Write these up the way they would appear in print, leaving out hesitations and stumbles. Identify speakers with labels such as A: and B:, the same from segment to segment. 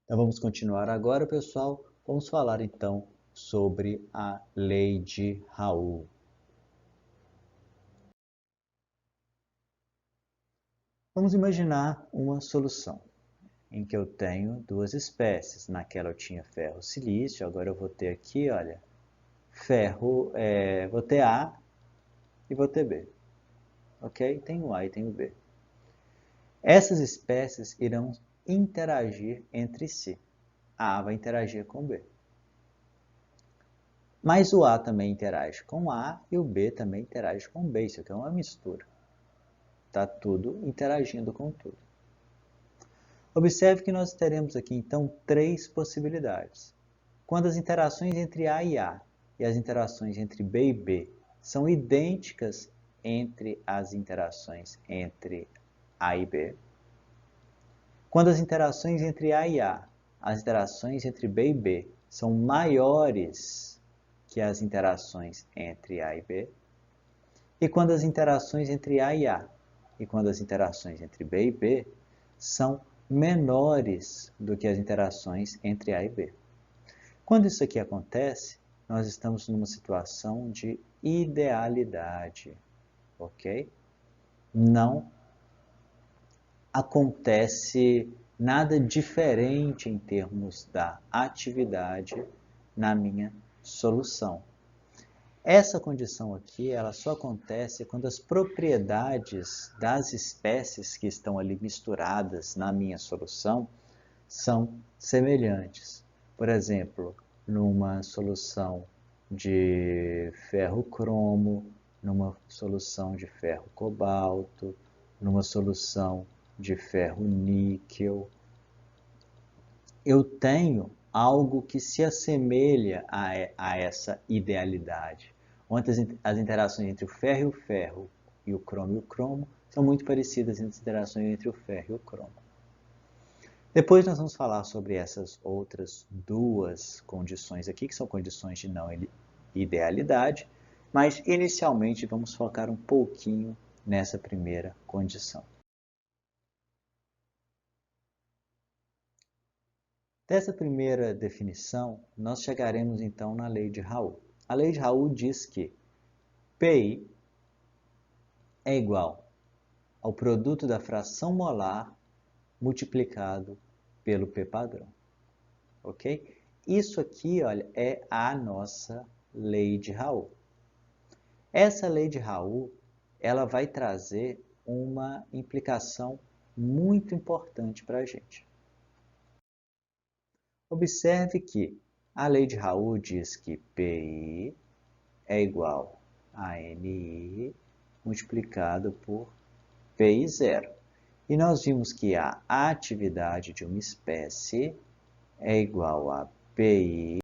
A: Então vamos continuar agora, pessoal. Vamos falar então sobre a lei de Raoult. Vamos imaginar uma solução em que eu tenho duas espécies. Naquela eu tinha ferro silício, agora eu vou ter aqui, olha, ferro, vou ter A e vou ter B. Ok? Tenho A e tenho B. Essas espécies irão interagir entre si. A vai interagir com B. Mas o A também interage com A e o B também interage com B. Isso aqui é uma mistura. Está tudo interagindo com tudo. Observe que nós teremos aqui, então, três possibilidades. Quando as interações entre A e as interações entre B e B são idênticas entre as interações entre A e B. Quando as interações entre A e A, as interações entre B e B, são maiores que as interações entre A e B. E quando as interações entre A e quando as interações entre B e B são menores do que as interações entre A e B. Quando isso aqui acontece, nós estamos numa situação de idealidade, ok? Não acontece nada diferente em termos da atividade na minha solução. Essa condição aqui, ela só acontece quando as propriedades das espécies que estão ali misturadas na minha solução são semelhantes. Por exemplo, numa solução de ferro-cromo, numa solução de ferro-cobalto, numa solução de ferro-níquel, eu tenho algo que se assemelha a essa idealidade, onde as interações entre o ferro e o cromo são muito parecidas entre as interações entre o ferro e o cromo. Depois nós vamos falar sobre essas outras duas condições aqui, que são condições de não idealidade, mas inicialmente vamos focar um pouquinho nessa primeira condição. Dessa primeira definição, nós chegaremos então na lei de Raoult. A lei de Raoult diz que PI é igual ao produto da fração molar multiplicado pelo P padrão. Ok? Isso aqui, olha, é a nossa lei de Raoult. Essa lei de Raoult, ela vai trazer uma implicação muito importante para a gente. Observe que a lei de Raoult diz que PI é igual a NI multiplicado por PI zero. E nós vimos que a atividade de uma espécie é igual a PI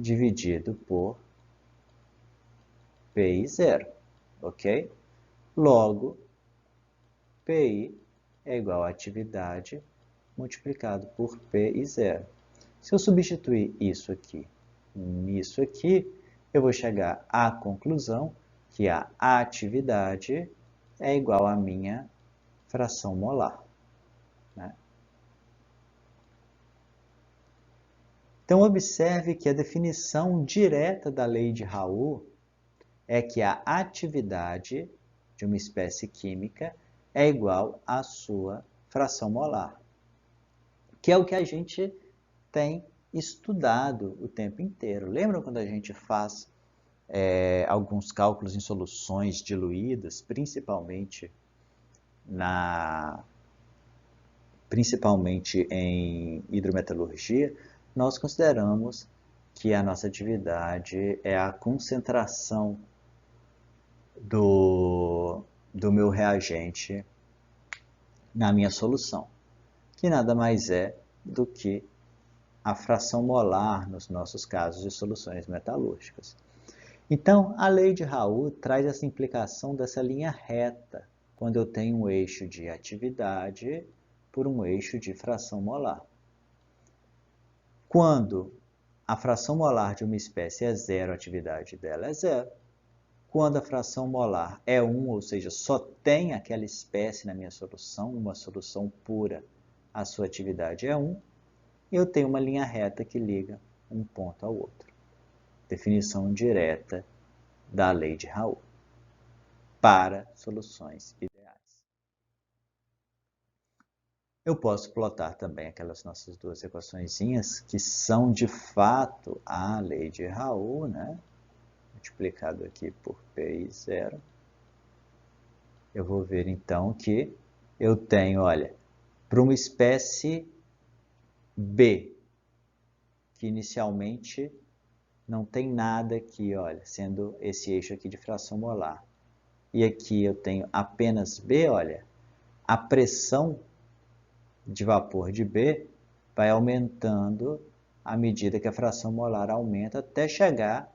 A: dividido por PI zero, ok? Logo, PI é igual a atividade multiplicado por PI zero. Se eu substituir isso aqui nisso aqui, eu vou chegar à conclusão que a atividade é igual à minha fração molar. Né? Então, observe que a definição direta da lei de Raoult é que a atividade de uma espécie química é igual à sua fração molar, que é o que a gente tem estudado o tempo inteiro. Lembram quando a gente faz alguns cálculos em soluções diluídas, principalmente em hidrometalurgia, nós consideramos que a nossa atividade é a concentração do meu reagente na minha solução, que nada mais é do que a fração molar nos nossos casos de soluções metalúrgicas. Então, a lei de Raoult traz essa implicação dessa linha reta, quando eu tenho um eixo de atividade por um eixo de fração molar. Quando a fração molar de uma espécie é zero, a atividade dela é zero. Quando a fração molar é 1, ou seja, só tem aquela espécie na minha solução, uma solução pura, a sua atividade é 1. e eu tenho uma linha reta que liga um ponto ao outro. Definição direta da lei de Raoult para soluções ideais. Eu posso plotar também aquelas nossas duas equaçõezinhas que são de fato a lei de Raoult, né? Multiplicado aqui por Pi0. Eu vou ver então que eu tenho, olha, para uma espécie B, que inicialmente não tem nada aqui, olha, sendo esse eixo aqui de fração molar. E aqui eu tenho apenas B, olha, a pressão de vapor de B vai aumentando à medida que a fração molar aumenta até chegar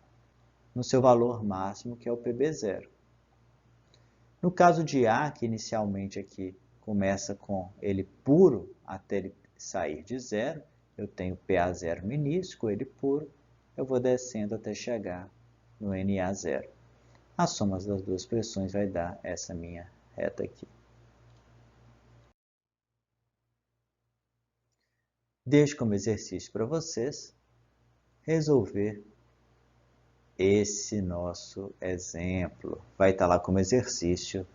A: no seu valor máximo, que é o PB0. No caso de A, que inicialmente aqui começa com ele puro até ele sair de zero, eu tenho PA0 no início, com ele puro, eu vou descendo até chegar no NA0. A soma das duas pressões vai dar essa minha reta aqui. Deixo como exercício para vocês resolver esse nosso exemplo. Vai estar lá como exercício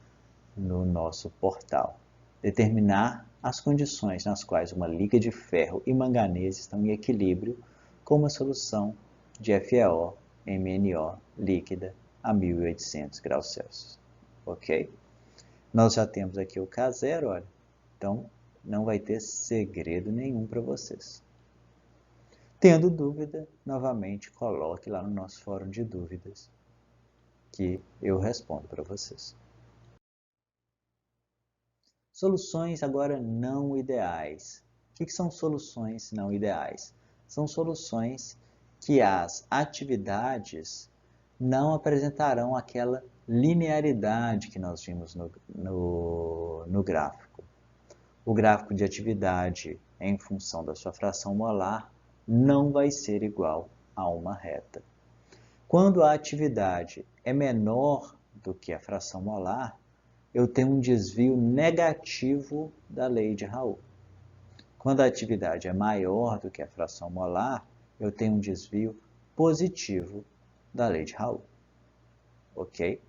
A: no nosso portal. Determinar as condições nas quais uma liga de ferro e manganês estão em equilíbrio com uma solução de FeO, MnO líquida a 1800 graus Celsius. Ok? Nós já temos aqui o K0, olha. Então, não vai ter segredo nenhum para vocês. Tendo dúvida, novamente coloque lá no nosso fórum de dúvidas que eu respondo para vocês. Soluções agora não ideais. O que são soluções não ideais? São soluções que as atividades não apresentarão aquela linearidade que nós vimos no gráfico. O gráfico de atividade em função da sua fração molar não vai ser igual a uma reta. Quando a atividade é menor do que a fração molar, eu tenho um desvio negativo da lei de Raoult. Quando a atividade é maior do que a fração molar, eu tenho um desvio positivo da lei de Raoult. Ok?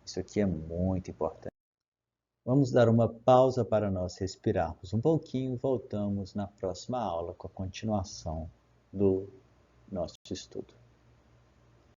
A: Isso aqui é muito importante. Vamos dar uma pausa para nós respirarmos um pouquinho e voltamos na próxima aula com a continuação do nosso estudo.